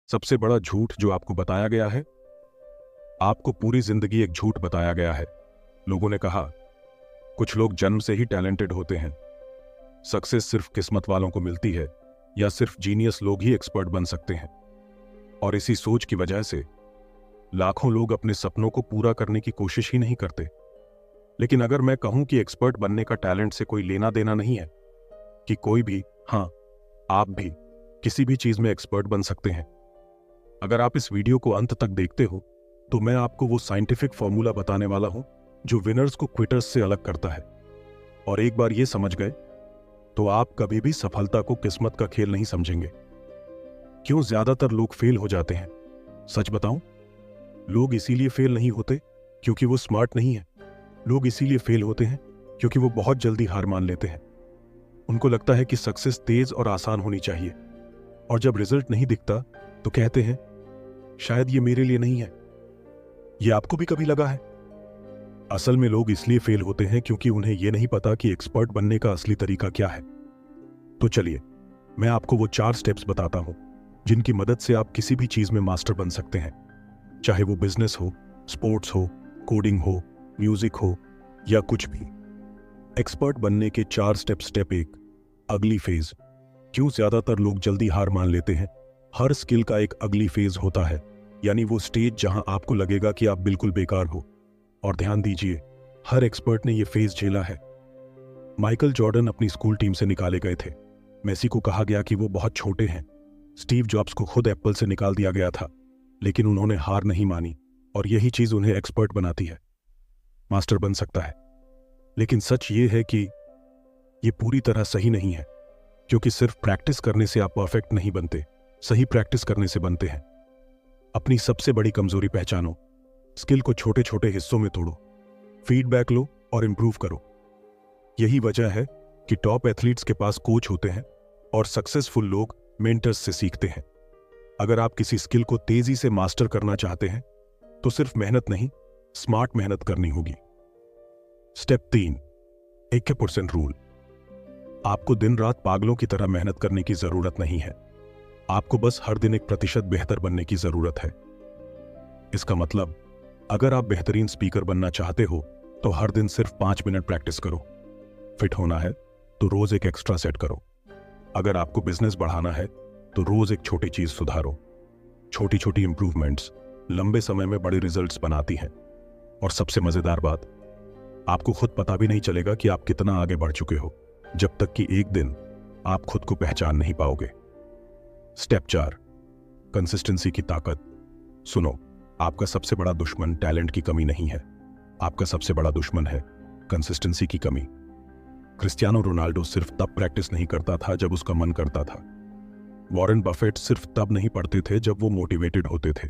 सबसे बड़ा झूठ जो आपको बताया गया है। आपको पूरी जिंदगी एक झूठ बताया गया है। लोगों ने कहा कुछ लोग जन्म से ही टैलेंटेड होते हैं, सक्सेस सिर्फ किस्मत वालों को मिलती है, या सिर्फ जीनियस लोग ही एक्सपर्ट बन सकते हैं। और इसी सोच की वजह से लाखों लोग अपने सपनों को पूरा करने की कोशिश ही नहीं करते। लेकिन अगर मैं कहूं कि एक्सपर्ट बनने का टैलेंट से कोई लेना देना नहीं है, कि कोई भी, हां आप भी किसी भी चीज में एक्सपर्ट बन सकते हैं। अगर आप इस वीडियो को अंत तक देखते हो तो मैं आपको वो साइंटिफिक फॉर्मूला बताने वाला हूं जो विनर्स को क्विटर्स से अलग करता है। और एक बार ये समझ गए तो आप कभी भी सफलता को किस्मत का खेल नहीं समझेंगे। क्यों ज्यादातर लोग फेल हो जाते हैं? सच बताऊं, लोग इसीलिए फेल नहीं होते क्योंकि वो स्मार्ट नहीं है। लोग इसीलिए फेल होते हैं क्योंकि वो बहुत जल्दी हार मान लेते हैं। उनको लगता है कि सक्सेस तेज और आसान होनी चाहिए, और जब रिजल्ट नहीं दिखता तो कहते हैं शायद ये मेरे लिए नहीं है। ये आपको भी कभी लगा है? असल में लोग इसलिए फेल होते हैं क्योंकि उन्हें यह नहीं पता कि एक्सपर्ट बनने का असली तरीका क्या है। तो चलिए मैं आपको वो 4 स्टेप्स बताता हूं जिनकी मदद से आप किसी भी चीज में मास्टर बन सकते हैं, चाहे वो बिजनेस हो, स्पोर्ट्स हो, कोडिंग हो, म्यूजिक हो या कुछ भी। एक्सपर्ट बनने के 4 स्टेप। स्टेप 1, अगली फेज। क्यों ज्यादातर लोग जल्दी हार मान लेते हैं? हर स्किल का एक अगली फेज होता है, यानी वो स्टेज जहां आपको लगेगा कि आप बिल्कुल बेकार हो। और ध्यान दीजिए, हर एक्सपर्ट ने ये फेज झेला है। माइकल जॉर्डन अपनी स्कूल टीम से निकाले गए थे। मेसी को कहा गया कि वो बहुत छोटे हैं। स्टीव जॉब्स को खुद एप्पल से निकाल दिया गया था, लेकिन उन्होंने हार नहीं मानी, और यही चीज उन्हें एक्सपर्ट बनाती है। मास्टर बन सकता है, लेकिन सच ये है कि ये पूरी तरह सही नहीं है, क्योंकि सिर्फ प्रैक्टिस करने से आप परफेक्ट नहीं बनते, सही प्रैक्टिस करने से बनते हैं। अपनी सबसे बड़ी कमजोरी पहचानो, स्किल को छोटे छोटे हिस्सों में तोड़ो, फीडबैक लो और इंप्रूव करो। यही वजह है कि टॉप एथलीट्स के पास कोच होते हैं और सक्सेसफुल लोग मेंटर्स से सीखते हैं। अगर आप किसी स्किल को तेजी से मास्टर करना चाहते हैं तो सिर्फ मेहनत नहीं, स्मार्ट मेहनत करनी होगी। Step 3, 1% rule. आपको दिन रात पागलों की तरह मेहनत करने की जरूरत नहीं है। आपको बस हर दिन 1% बेहतर बनने की जरूरत है। इसका मतलब, अगर आप बेहतरीन स्पीकर बनना चाहते हो तो हर दिन सिर्फ 5 मिनट प्रैक्टिस करो। फिट होना है तो रोज एक एक्स्ट्रा सेट करो। अगर आपको बिजनेस बढ़ाना है तो रोज एक छोटी चीज सुधारो। छोटी छोटी इंप्रूवमेंट्स लंबे समय में बड़े रिजल्ट्स बनाती हैं। और सबसे मजेदार बात, आपको खुद पता भी नहीं चलेगा कि आप कितना आगे बढ़ चुके हो, जब तक कि एक दिन आप खुद को पहचान नहीं पाओगे। स्टेप 4, कंसिस्टेंसी की ताकत। सुनो, आपका सबसे बड़ा दुश्मन टैलेंट की कमी नहीं है, आपका सबसे बड़ा दुश्मन है कंसिस्टेंसी की कमी। क्रिस्टियानो रोनाल्डो सिर्फ तब प्रैक्टिस नहीं करता था जब उसका मन करता था। वॉरेन बफेट सिर्फ तब नहीं पढ़ते थे जब वो मोटिवेटेड होते थे।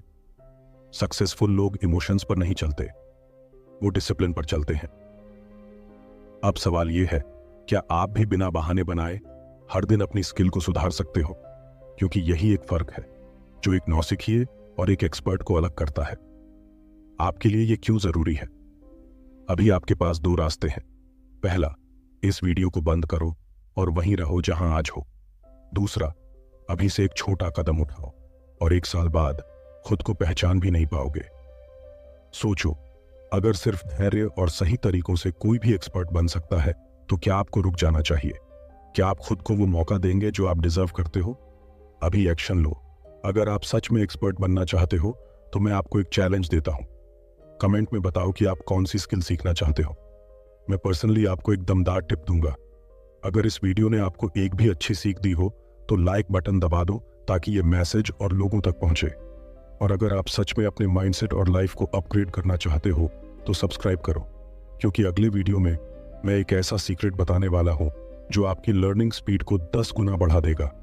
सक्सेसफुल लोग इमोशंस पर नहीं चलते, वो डिसिप्लिन पर चलते हैं। अब सवाल यह है, क्या आप भी बिना बहाने बनाए हर दिन अपनी स्किल को सुधार सकते हो? क्योंकि यही एक फर्क है जो एक नौसिखिए और एक एक्सपर्ट को अलग करता है। आपके लिए यह क्यों जरूरी है? अभी आपके पास 2 रास्ते हैं। पहला, इस वीडियो को बंद करो और वहीं रहो जहां आज हो। दूसरा, अभी से एक छोटा कदम उठाओ और 1 साल बाद खुद को पहचान भी नहीं पाओगे। सोचो, अगर सिर्फ धैर्य और सही तरीकों से कोई भी एक्सपर्ट बन सकता है तो क्या आपको रुक जाना चाहिए? क्या आप खुद को वो मौका देंगे जो आप डिजर्व करते हो? अभी एक्शन लो। अगर आप सच में एक्सपर्ट बनना चाहते हो तो मैं आपको एक चैलेंज देता हूं। कमेंट में बताओ कि आप कौन सी स्किल सीखना चाहते हो। मैं पर्सनली आपको एक दमदार टिप दूंगा। अगर इस वीडियो ने आपको एक भी अच्छी सीख दी हो तो लाइक बटन दबा दो ताकि ये मैसेज और लोगों तक पहुंचे। और अगर आप सच में अपने माइंडसेट और लाइफ को अपग्रेड करना चाहते हो तो सब्सक्राइब करो, क्योंकि अगले वीडियो में मैं एक ऐसा सीक्रेट बताने वाला हूं जो आपकी लर्निंग स्पीड को 10 गुना बढ़ा देगा।